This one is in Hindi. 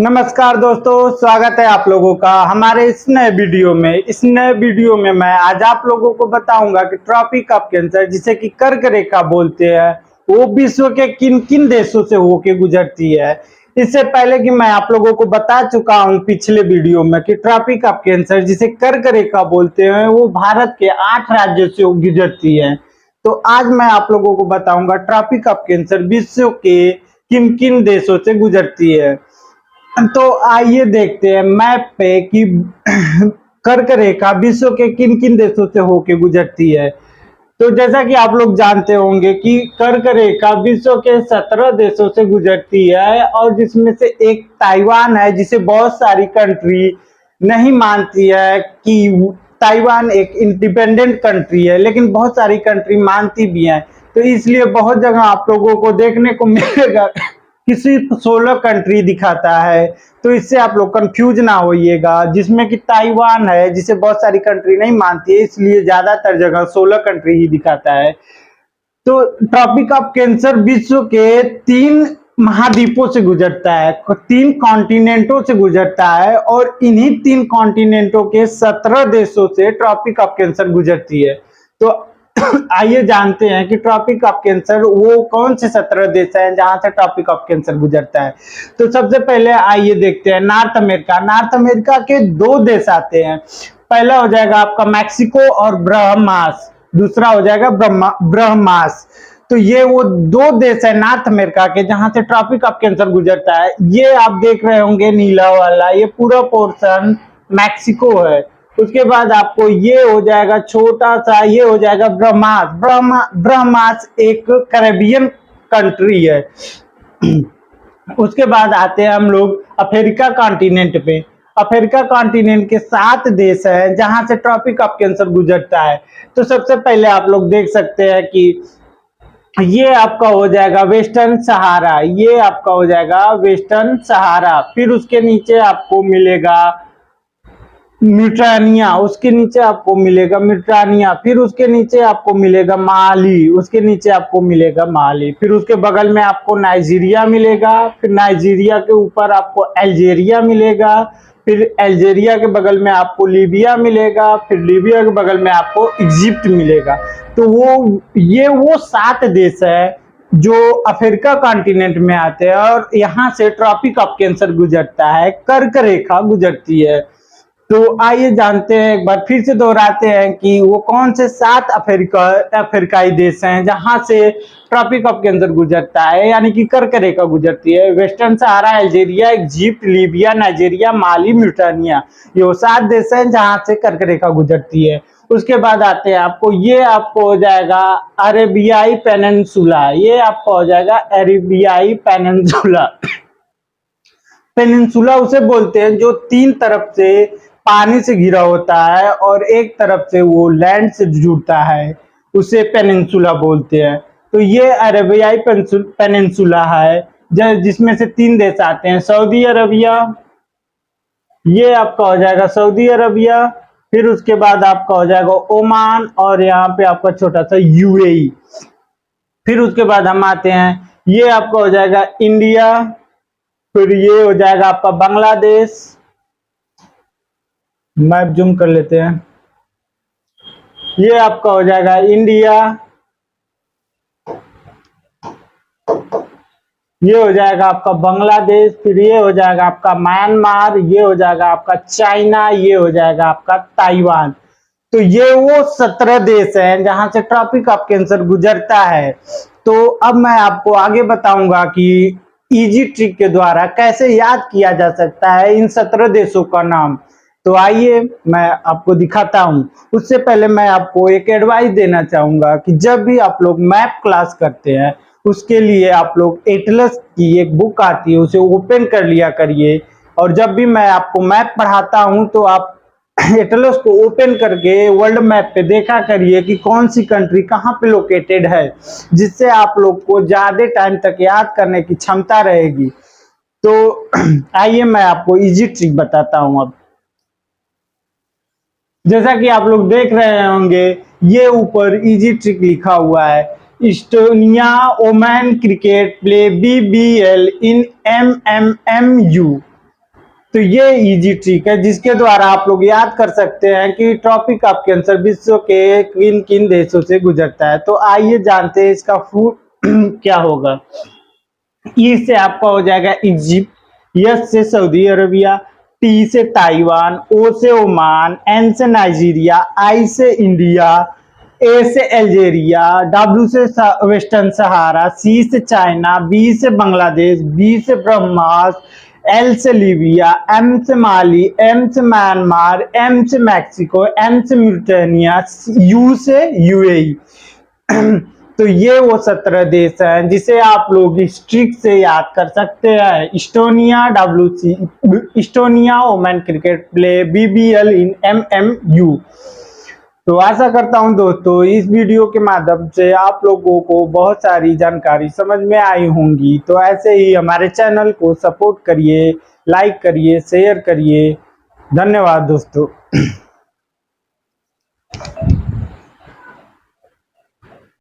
नमस्कार दोस्तों, स्वागत है आप लोगों का हमारे इस नए वीडियो में। इस नए वीडियो में मैं आज आप लोगों को बताऊंगा कि ट्रॉपिक ऑफ कैंसर, जिसे कि कर्क रेखा बोलते हैं, वो विश्व के किन किन देशों से होके गुजरती है। इससे पहले कि मैं आप लोगों को बता चुका हूं पिछले वीडियो में कि ट्रॉपिक ऑफ कैंसर, जिसे कर्क रेखा बोलते हैं, वो भारत के 8 राज्यों से गुजरती है। तो आज मैं आप लोगों को बताऊंगा ट्रॉपिक ऑफ कैंसर विश्व के किन किन देशों से गुजरती है। तो आइए देखते हैं मैप पे कि कर्क रेखा विश्व के किन किन देशों से होके गुजरती है। तो जैसा कि आप लोग जानते होंगे कि कर्क रेखा विश्व के 17 देशों से गुजरती है, और जिसमें से एक ताइवान है, जिसे बहुत सारी कंट्री नहीं मानती है कि ताइवान एक इंडिपेंडेंट कंट्री है, लेकिन बहुत सारी कंट्री मानती भी है। तो इसलिए बहुत जगह आप लोगों को देखने को मिलेगा किसी 16 कंट्री दिखाता है। तो इससे आप लोग कंफ्यूज ना होइएगा, जिसमें कि ताइवान है, जिसे बहुत सारी कंट्री नहीं मानती है, इसलिए ज्यादातर जगह 16 कंट्री ही दिखाता है। तो ट्रॉपिक ऑफ कैंसर विश्व के 3 महाद्वीपों से गुजरता है, 3 कॉन्टिनेंटों से गुजरता है, और इन्हीं 3 कॉन्टिनेंटों के 17 देशों से ट्रॉपिक ऑफ कैंसर गुजरती है। तो आइए जानते हैं कि ट्रॉपिक ऑफ कैंसर वो कौन से 17 देश हैं जहां से ट्रॉपिक ऑफ कैंसर गुजरता है। तो सबसे पहले आइए देखते हैं नॉर्थ अमेरिका। नॉर्थ अमेरिका के 2 देश आते हैं। पहला हो जाएगा आपका मैक्सिको और ब्रह्मास, दूसरा हो जाएगा ब्रह्मास। तो ये वो 2 देश है नॉर्थ अमेरिका के जहां से ट्रॉपिक ऑफ कैंसर गुजरता है। ये आप देख रहे होंगे नीला वाला, ये पूरा पोर्शन मैक्सिको है। उसके बाद आपको ये हो जाएगा छोटा सा, ये हो जाएगा ब्रह्मास एक कैरेबियन कंट्री है। उसके बाद आते हैं हम लोग अफ्रीका कॉन्टिनेंट पे। अफ्रीका कॉन्टिनेंट के 7 देश हैं जहां से ट्रॉपिक ऑफ कैंसर गुजरता है। तो सबसे पहले आप लोग देख सकते हैं कि ये आपका हो जाएगा वेस्टर्न सहारा, ये आपका हो जाएगा वेस्टर्न सहारा। फिर उसके नीचे आपको मिलेगा मिट्रानिया, उसके नीचे आपको मिलेगा मिट्रानिया। फिर उसके नीचे आपको मिलेगा माली, उसके नीचे आपको मिलेगा माली। फिर उसके बगल में आपको नाइजीरिया मिलेगा। फिर नाइजीरिया के ऊपर आपको अल्जीरिया मिलेगा। फिर अल्जीरिया के बगल में आपको लीबिया मिलेगा। फिर लीबिया के बगल में आपको इजिप्ट मिलेगा। तो वो 7 देश है जो अफ्रीका कॉन्टिनेंट में आते हैं, और यहाँ से ट्रॉपिक ऑफ कैंसर गुजरता है, कर्क रेखा गुजरती है। तो आइए जानते हैं, एक बार फिर से दोहराते हैं कि वो कौन से 7 अफ्रीकाई देश हैं जहां से ट्रॉपिक ऑफ कैंसर गुजरता है, यानी कि कर्क रेखा गुजरती है। वेस्टर्न सहारा, अल्जीरिया, इजिप्ट, लीबिया, नाइजीरिया, माली, म्यूटानिया, ये वो 7 देश हैं जहां से कर्क रेखा गुजरती है। उसके बाद आते हैं आपको हो जाएगा अरेबियाई पेनिनसुला, ये आपको हो जाएगा अरेबियाई पेनिनसुला। पेनिनसुला उसे बोलते हैं जो 3 तरफ से पानी से घिरा होता है और एक तरफ से वो लैंड से जुड़ता है, उसे पेनिनसुला बोलते हैं। तो ये अरेबियाई पेनिनसुला है, जिसमें से 3 देश आते हैं। सऊदी अरबिया, ये आपका हो जाएगा सऊदी अरबिया। फिर उसके बाद आपका हो जाएगा ओमान, और यहाँ पे आपका छोटा सा यूएई। फिर उसके बाद हम आते हैं, ये आपका हो जाएगा इंडिया। फिर ये हो जाएगा आपका बांग्लादेश। मैप जूम कर लेते हैं। ये आपका हो जाएगा इंडिया। ये हो जाएगा आपका बांग्लादेश। फिर ये हो जाएगा आपका म्यांमार। ये हो जाएगा आपका चाइना। ये हो जाएगा आपका ताइवान। तो ये वो 17 देश हैं जहां से ट्रॉपिक ऑफ कैंसर गुजरता है। तो अब मैं आपको आगे बताऊंगा कि इजी ट्रिक के द्वारा कैसे याद किया जा सकता है इन 17 देशों का नाम। तो आइए मैं आपको दिखाता हूं। उससे पहले मैं आपको एक एडवाइस देना चाहूंगा कि जब भी आप लोग मैप क्लास करते हैं, उसके लिए आप लोग एटलस की एक बुक आती है, उसे ओपन कर लिया करिए। और जब भी मैं आपको मैप पढ़ाता हूं तो आप एटलस को ओपन करके वर्ल्ड मैप पे देखा करिए कि कौन सी कंट्री कहाँ पे लोकेटेड है, जिससे आप लोग को ज्यादा टाइम तक याद करने की क्षमता रहेगी। तो आइए मैं आपको इजी ट्रिक बताता हूं। अब जैसा कि आप लोग देख रहे होंगे, ये ऊपर इजी ट्रिक लिखा हुआ है। Estonia Oman cricket play BBL इन MMMU। तो ये इजी ट्रिक है जिसके द्वारा आप लोग याद कर सकते हैं कि ट्रॉपिक ऑफ कैंसर विश्व के किन किन देशों से गुजरता है। तो आइए जानते हैं इसका फूड क्या होगा। ई से आपका हो जाएगा इजिप्ट, एस से सऊदी अरबिया, टी से ताइवान, ओ से ओमान, एन से नाइजीरिया, आई से इंडिया, ए से अल्जेरिया, डब्ल्यू से वेस्टर्न सहारा, सी से चाइना, बी से बांग्लादेश, बी से ब्रह्मास, एल से लीबिया, एम से माली, एम से म्यांमार, एम से मैक्सिको, एन से म्यूटानिया, यू से यूएई। तो ये वो 17 देश हैं जिसे आप लोग इस ट्रिक से याद कर सकते हैं। Estonia WC, Estonia women cricket play BBL इन MMU। तो आशा करता हूं दोस्तों इस वीडियो के माध्यम से आप लोगों को बहुत सारी जानकारी समझ में आई होंगी। तो ऐसे ही हमारे चैनल को सपोर्ट करिए, लाइक करिए, शेयर करिए। धन्यवाद दोस्तों।